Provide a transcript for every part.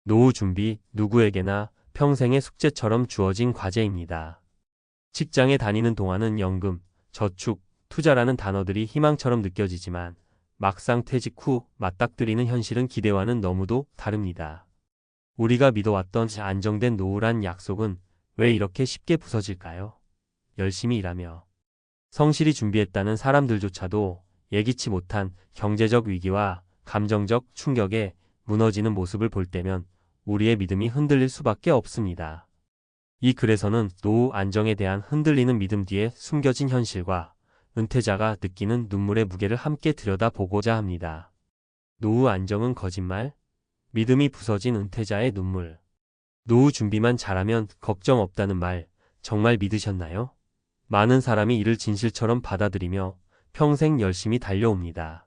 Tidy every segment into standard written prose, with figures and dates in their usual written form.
노후 준비 누구에게나 평생의 숙제처럼 주어진 과제입니다. 직장에 다니는 동안은 연금, 저축, 투자라는 단어들이 희망처럼 느껴지지만 막상 퇴직 후 맞닥뜨리는 현실은 기대와는 너무도 다릅니다. 우리가 믿어왔던 안정된 노후란 약속은 왜 이렇게 쉽게 부서질까요? 열심히 일하며 성실히 준비했다는 사람들조차도 예기치 못한 경제적 위기와 감정적 충격에 무너지는 모습을 볼 때면 우리의 믿음이 흔들릴 수밖에 없습니다. 이 글에서는 노후 안정에 대한 흔들리는 믿음 뒤에 숨겨진 현실과 은퇴자가 느끼는 눈물의 무게를 함께 들여다보고자 합니다. 노후 안정은 거짓말? 믿음이 부서진 은퇴자의 눈물. 노후 준비만 잘하면 걱정 없다는 말, 정말 믿으셨나요? 많은 사람이 이를 진실처럼 받아들이며 평생 열심히 달려옵니다.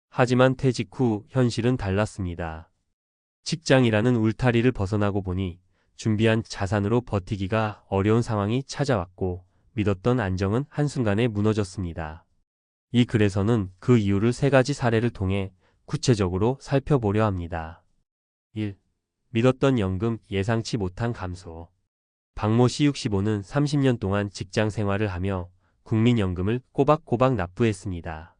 하지만 퇴직 후 현실은 달랐습니다. 직장이라는 울타리를 벗어나고 보니 준비한 자산으로 버티기가 어려운 상황이 찾아왔고 믿었던 안정은 한순간에 무너졌습니다. 이 글에서는 그 이유를 세 가지 사례를 통해 구체적으로 살펴보려 합니다. 1. 믿었던 연금 예상치 못한 감소. 박모 씨 65는 30년 동안 직장 생활을 하며 국민연금을 꼬박꼬박 납부했습니다.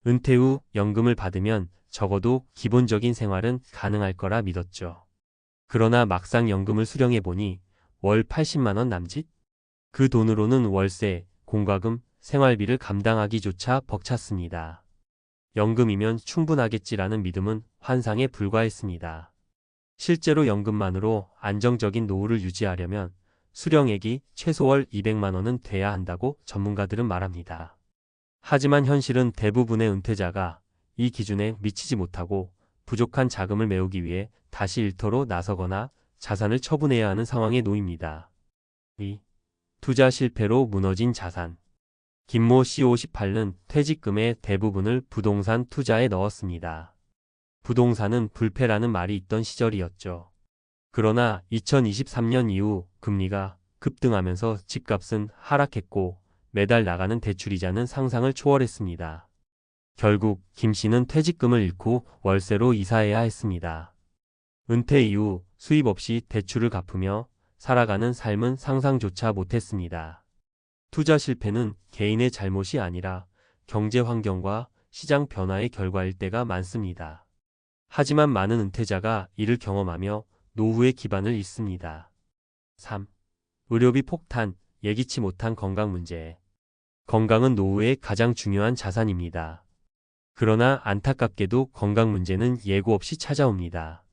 은퇴 후 연금을 받으면 적어도 기본적인 생활은 가능할 거라 믿었죠. 그러나 막상 연금을 수령해보니 월 80만 원 남짓? 그 돈으로는 월세, 공과금, 생활비를 감당하기조차 벅찼습니다. 연금이면 충분하겠지라는 믿음은 환상에 불과했습니다. 실제로 연금만으로 안정적인 노후를 유지하려면 수령액이 최소 월 200만 원은 돼야 한다고 전문가들은 말합니다. 하지만 현실은 대부분의 은퇴자가 이 기준에 미치지 못하고 부족한 자금을 메우기 위해 다시 일터로 나서거나 자산을 처분해야 하는 상황에 놓입니다. 2. 투자 실패로 무너진 자산. 김모 씨 58는 퇴직금의 대부분을 부동산 투자에 넣었습니다. 부동산은 불패라는 말이 있던 시절이었죠. 그러나 2023년 이후 금리가 급등하면서 집값은 하락했고 매달 나가는 대출이자는 상상을 초월했습니다. 결국 김 씨는 퇴직금을 잃고 월세로 이사해야 했습니다. 은퇴 이후 수입 없이 대출을 갚으며 살아가는 삶은 상상조차 못했습니다. 투자 실패는 개인의 잘못이 아니라 경제 환경과 시장 변화의 결과일 때가 많습니다. 하지만 많은 은퇴자가 이를 경험하며 노후의 기반을 잃습니다. 3. 의료비 폭탄, 예기치 못한 건강 문제. 건강은 노후의 가장 중요한 자산입니다. 그러나 안타깝게도 건강 문제는 예고 없이 찾아옵니다.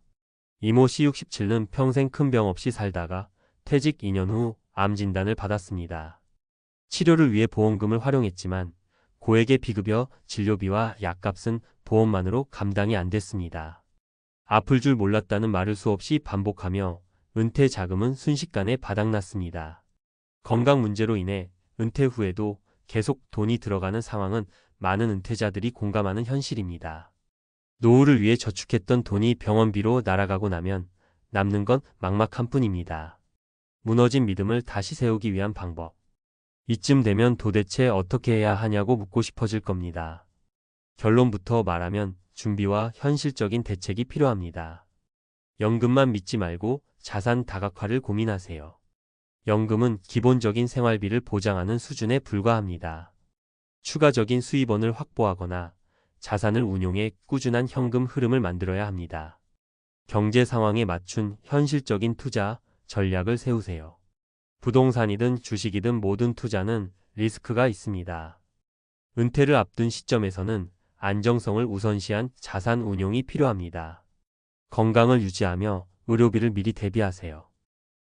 이모 씨 67는 평생 큰 병 없이 살다가 퇴직 2년 후 암 진단을 받았습니다. 치료를 위해 보험금을 활용했지만 고액의 비급여, 진료비와 약값은 보험만으로 감당이 안 됐습니다. 아플 줄 몰랐다는 말을 수없이 반복하며 은퇴 자금은 순식간에 바닥났습니다. 건강 문제로 인해 은퇴 후에도 계속 돈이 들어가는 상황은 많은 은퇴자들이 공감하는 현실입니다. 노후를 위해 저축했던 돈이 병원비로 날아가고 나면 남는 건 막막한 뿐입니다. 무너진 믿음을 다시 세우기 위한 방법. 이쯤 되면 도대체 어떻게 해야 하냐고 묻고 싶어질 겁니다. 결론부터 말하면 준비와 현실적인 대책이 필요합니다. 연금만 믿지 말고 자산 다각화를 고민하세요. 연금은 기본적인 생활비를 보장하는 수준에 불과합니다. 추가적인 수입원을 확보하거나 자산을 운용해 꾸준한 현금 흐름을 만들어야 합니다. 경제 상황에 맞춘 현실적인 투자 전략을 세우세요. 부동산이든 주식이든 모든 투자는 리스크가 있습니다. 은퇴를 앞둔 시점에서는 안정성을 우선시한 자산 운용이 필요합니다. 건강을 유지하며 의료비를 미리 대비하세요.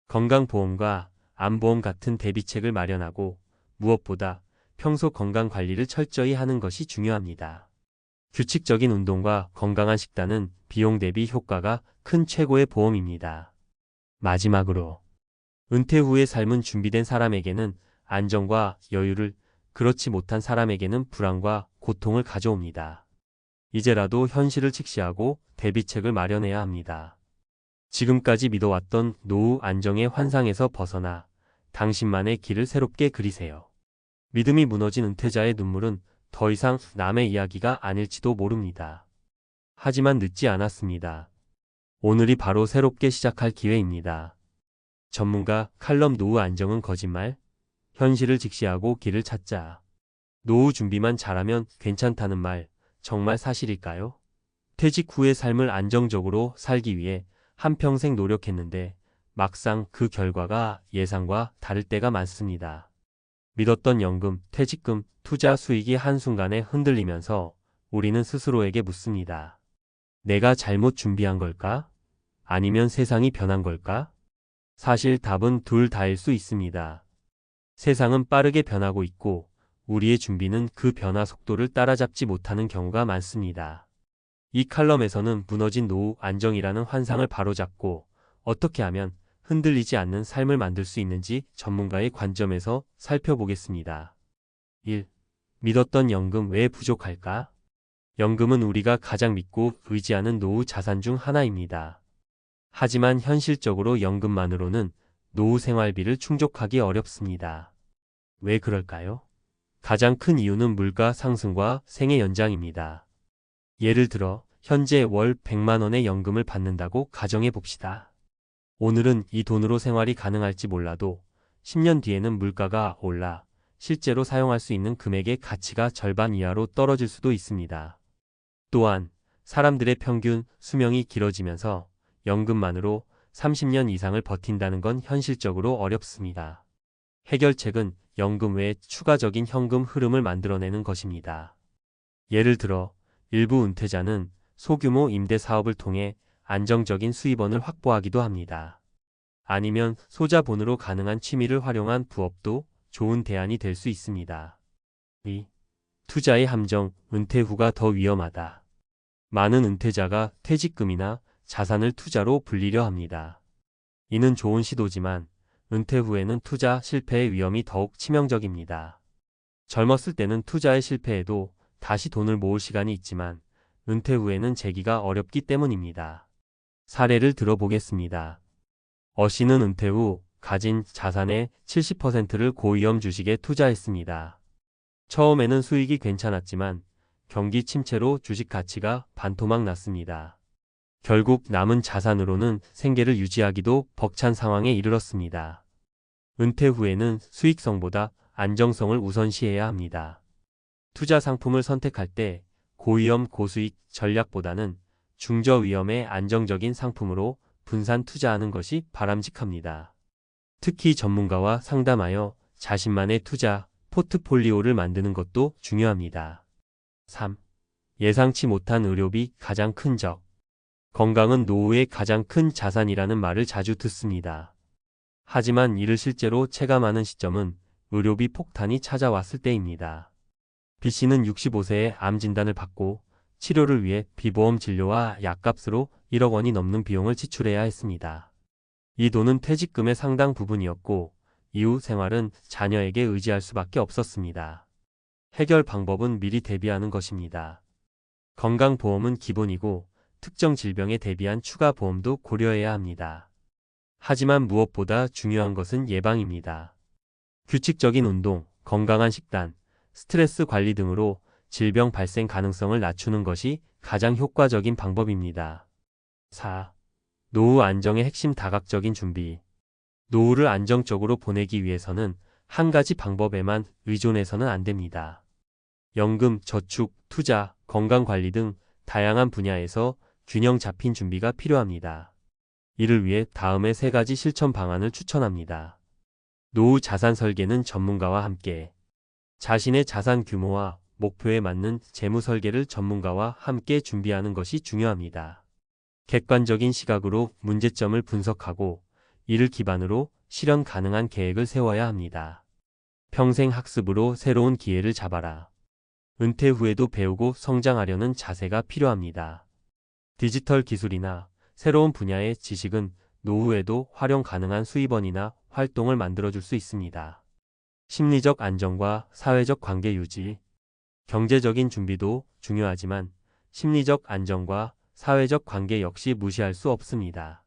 건강보험과 암보험 같은 대비책을 마련하고 무엇보다 평소 건강 관리를 철저히 하는 것이 중요합니다. 규칙적인 운동과 건강한 식단은 비용 대비 효과가 큰 최고의 보험입니다. 마지막으로 은퇴 후의 삶은 준비된 사람에게는 안정과 여유를, 그렇지 못한 사람에게는 불안과 고통을 가져옵니다. 이제라도 현실을 직시하고 대비책을 마련해야 합니다. 지금까지 믿어왔던 노후 안정의 환상에서 벗어나 당신만의 길을 새롭게 그리세요. 믿음이 무너진 은퇴자의 눈물은 더 이상 남의 이야기가 아닐지도 모릅니다. 하지만 늦지 않았습니다. 오늘이 바로 새롭게 시작할 기회입니다. 전문가 칼럼 노후 안정은 거짓말? 현실을 직시하고 길을 찾자. 노후 준비만 잘하면 괜찮다는 말, 정말 사실일까요? 퇴직 후의 삶을 안정적으로 살기 위해 한평생 노력했는데 막상 그 결과가 예상과 다를 때가 많습니다. 믿었던 연금, 퇴직금, 투자 수익이 한순간에 흔들리면서 우리는 스스로에게 묻습니다. 내가 잘못 준비한 걸까? 아니면 세상이 변한 걸까? 사실 답은 둘 다일 수 있습니다. 세상은 빠르게 변하고 있고 우리의 준비는 그 변화 속도를 따라잡지 못하는 경우가 많습니다. 이 칼럼에서는 무너진 노후 안정이라는 환상을 바로잡고 어떻게 하면 흔들리지 않는 삶을 만들 수 있는지 전문가의 관점에서 살펴보겠습니다. 1. 믿었던 연금 왜 부족할까? 연금은 우리가 가장 믿고 의지하는 노후 자산 중 하나입니다. 하지만 현실적으로 연금만으로는 노후 생활비를 충족하기 어렵습니다. 왜 그럴까요? 가장 큰 이유는 물가 상승과 생애 연장입니다. 예를 들어 현재 월 100만 원의 연금을 받는다고 가정해 봅시다. 오늘은 이 돈으로 생활이 가능할지 몰라도 10년 뒤에는 물가가 올라 실제로 사용할 수 있는 금액의 가치가 절반 이하로 떨어질 수도 있습니다. 또한 사람들의 평균 수명이 길어지면서 연금만으로 30년 이상을 버틴다는 건 현실적으로 어렵습니다. 해결책은 연금 외에 추가적인 현금 흐름을 만들어내는 것입니다. 예를 들어 일부 은퇴자는 소규모 임대 사업을 통해 안정적인 수입원을 확보하기도 합니다. 아니면 소자본으로 가능한 취미를 활용한 부업도 좋은 대안이 될 수 있습니다. 2. 투자의 함정, 은퇴 후가 더 위험하다. 많은 은퇴자가 퇴직금이나 자산을 투자로 불리려 합니다. 이는 좋은 시도지만 은퇴 후에는 투자 실패의 위험이 더욱 치명적입니다. 젊었을 때는 투자에 실패해도 다시 돈을 모을 시간이 있지만 은퇴 후에는 재기가 어렵기 때문입니다. 사례를 들어보겠습니다. 어 씨는 은퇴 후 가진 자산의 70%를 고위험 주식에 투자했습니다. 처음에는 수익이 괜찮았지만 경기 침체로 주식 가치가 반토막 났습니다. 결국 남은 자산으로는 생계를 유지하기도 벅찬 상황에 이르렀습니다. 은퇴 후에는 수익성보다 안정성을 우선시해야 합니다. 투자 상품을 선택할 때 고위험 고수익 전략보다는 중저위험의 안정적인 상품으로 분산 투자하는 것이 바람직합니다. 특히 전문가와 상담하여 자신만의 투자 포트폴리오를 만드는 것도 중요합니다. 3. 예상치 못한 의료비 가장 큰 적. 건강은 노후의 가장 큰 자산이라는 말을 자주 듣습니다. 하지만 이를 실제로 체감하는 시점은 의료비 폭탄이 찾아왔을 때입니다. B씨는 65세에 암 진단을 받고 치료를 위해 비보험 진료와 약값으로 1억 원이 넘는 비용을 지출해야 했습니다. 이 돈은 퇴직금의 상당 부분이었고 이후 생활은 자녀에게 의지할 수밖에 없었습니다. 해결 방법은 미리 대비하는 것입니다. 건강보험은 기본이고 특정 질병에 대비한 추가 보험도 고려해야 합니다. 하지만 무엇보다 중요한 것은 예방입니다. 규칙적인 운동, 건강한 식단, 스트레스 관리 등으로 질병 발생 가능성을 낮추는 것이 가장 효과적인 방법입니다. 4. 노후 안정의 핵심 다각적인 준비. 노후를 안정적으로 보내기 위해서는 한 가지 방법에만 의존해서는 안 됩니다. 연금, 저축, 투자, 건강관리 등 다양한 분야에서 균형 잡힌 준비가 필요합니다. 이를 위해 다음의 3가지 실천 방안을 추천합니다. 노후 자산 설계는 전문가와 함께. 자신의 자산 규모와 목표에 맞는 재무 설계를 전문가와 함께 준비하는 것이 중요합니다. 객관적인 시각으로 문제점을 분석하고 이를 기반으로 실현 가능한 계획을 세워야 합니다. 평생 학습으로 새로운 기회를 잡아라. 은퇴 후에도 배우고 성장하려는 자세가 필요합니다. 디지털 기술이나 새로운 분야의 지식은 노후에도 활용 가능한 수입원이나 활동을 만들어줄 수 있습니다. 심리적 안정과 사회적 관계 유지. 경제적인 준비도 중요하지만 심리적 안정과 사회적 관계 역시 무시할 수 없습니다.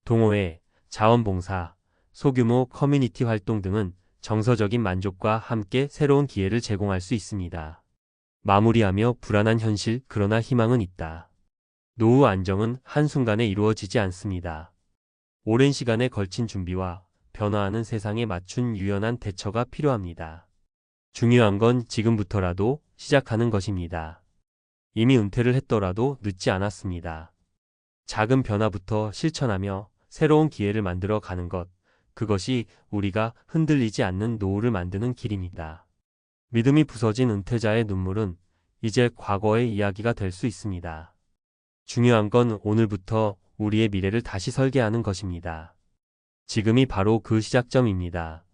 동호회, 자원봉사, 소규모 커뮤니티 활동 등은 정서적인 만족과 함께 새로운 기회를 제공할 수 있습니다. 마무리하며 불안한 현실, 그러나 희망은 있다. 노후 안정은 한순간에 이루어지지 않습니다. 오랜 시간에 걸친 준비와 변화하는 세상에 맞춘 유연한 대처가 필요합니다. 중요한 건 지금부터라도 시작하는 것입니다. 이미 은퇴를 했더라도 늦지 않았습니다. 작은 변화부터 실천하며 새로운 기회를 만들어 가는 것, 그것이 우리가 흔들리지 않는 노후를 만드는 길입니다. 믿음이 부서진 은퇴자의 눈물은 이제 과거의 이야기가 될 수 있습니다. 중요한 건 오늘부터 우리의 미래를 다시 설계하는 것입니다. 지금이 바로 그 시작점입니다.